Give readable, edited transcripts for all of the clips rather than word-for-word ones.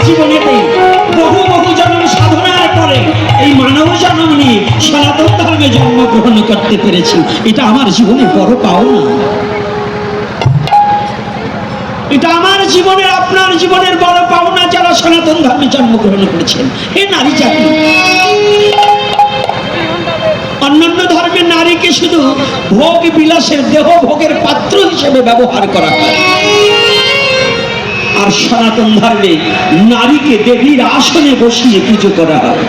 জীবনেতেই বহু বহু জন্ম সাধনার পরে এই মানব জন্ম নিয়ে সনাতন ধর্মে জন্মগ্রহণ করতে পেরেছি। এটা আমার জীবনে বড় পাওনা। এটা আমার জীবনের, আপনার জীবনের বড় পাওনা যারা সনাতন ধর্মে জন্মগ্রহণ করেছেন। এ নারী জাতি, অন্যান্য ধর্মের নারীকে শুধু ভোগ বিলাসের, দেহ ভোগের পাত্র হিসেবে ব্যবহার করা হয়, আর সনাতন ধর্মে নারীকে দেবীর আসনে বসিয়ে পুজো করা হয়।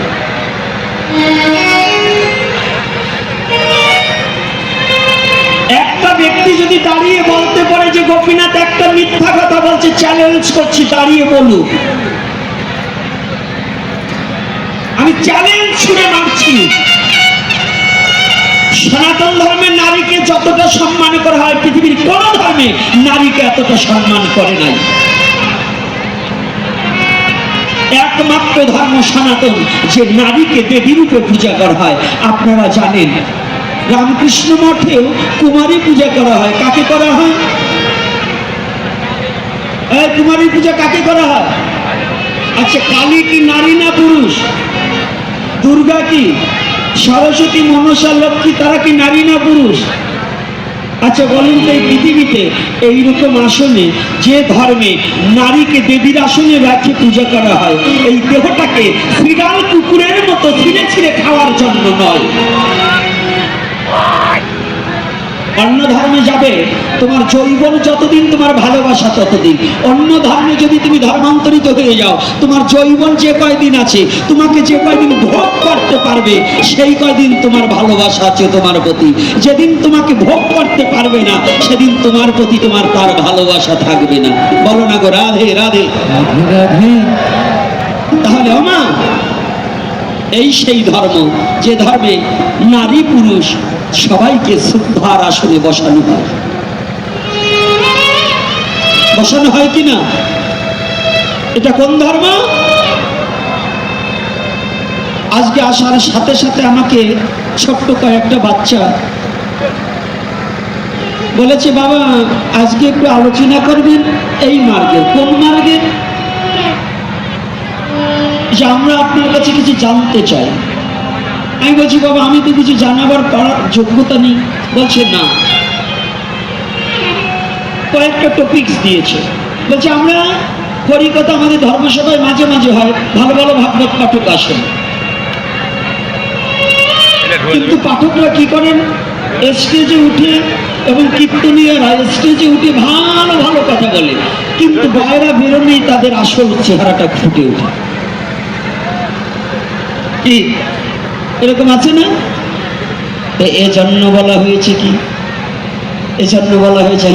একটা ব্যক্তি যদি দাঁড়িয়ে বলতে পারে যে গোপীনাথ একটা মিথ্যা কথা বলছে, চ্যালেঞ্জ করছি, দাঁড়িয়ে বলুক, আমি চ্যালেঞ্জ ছুড়ে মারছি, সনাতন ধর্মের নারীকে যতটা সম্মান করা হয় পৃথিবীর কোন ধর্মে নারীকে এতটা সম্মান করে নাই। একমাত্র ধর্ম সনাতন যে নারীকে দেবী রূপে পূজা করা হয়। আপনারা জানেন রামকৃষ্ণ মঠেও কুমারী পূজা করা হয়। কাকে করা হয়? কুমারী পূজা কাকে করা হয়? আচ্ছা, কালী কি নারী না পুরুষ? দুর্গা কি, সরস্বতী, মনসা, লক্ষ্মী তারা কি নারী না পুরুষ? আচ্ছা বলুন তো, এই পৃথিবীতে এইরকম আসনে যে ধর্মে নারীকে দেবীর আসনে রাখে পূজা করা হয়, এই দেহটাকে বিড়াল কুকুরের মতো ছিঁড়ে ছিঁড়ে খাওয়ার জন্য নয়। অন্য ধর্মে যাবে, তোমার যৌবন যতদিন, তোমার ভালোবাসা ততদিন। অন্য ধর্মে যদি তুমি ধর্মান্তরিত হয়ে যাও, তোমার যৌবন যে কয়দিন আছে, তোমাকে যে কয়দিন ভোগ করতে পারবে, সেই কয়দিন তোমার ভালোবাসা আছে তোমার প্রতি। যেদিন তোমাকে ভোগ করতে পারবে না, সেদিন তোমার প্রতি তোমার তার ভালোবাসা থাকবে না। বলো না গো, রাধে রাধে রাধে। তাহলে ওমা, এই সেই ধর্ম যে ধর্মে নারী পুরুষ সবাইকে শ্রদ্ধার আসনে বসানো হয়। বসানো হয় কিনা? এটা কোন ধর্ম? আজকে আসার সাথে সাথে আমাকে ছোট্ট কয়েকটা বাচ্চা বলেছে, বাবা আজকে একটু আলোচনা করবেন এই মার্গে। কোন মার্গে? যে আমরা আপনার কাছে কিছু জানতে চাই। আমি বলছি, বাবা আমি তো কিছু জানাবার পারার যোগ্যতা নেই। বলছে না, কয়েকটা টপিকস দিয়েছে। বলছে আমরা হরিকথা আমাদের ধর্মসভায় মাঝে মাঝে হয়, ভালো ভালো ভাগবত পাঠক আসেন, কিন্তু পাঠকরা কি করেন, স্টেজে উঠে এবং কীর্তনীয়রা স্টেজে উঠে ভালো ভালো কথা বলে, কিন্তু বাইরে বেরোনেই তাদের আসল চেহারাটা ফুটে ওঠে। কি এরকম আছে না? এজন্য বলা হয়েছে কি, এজন্য বলা হয়েছে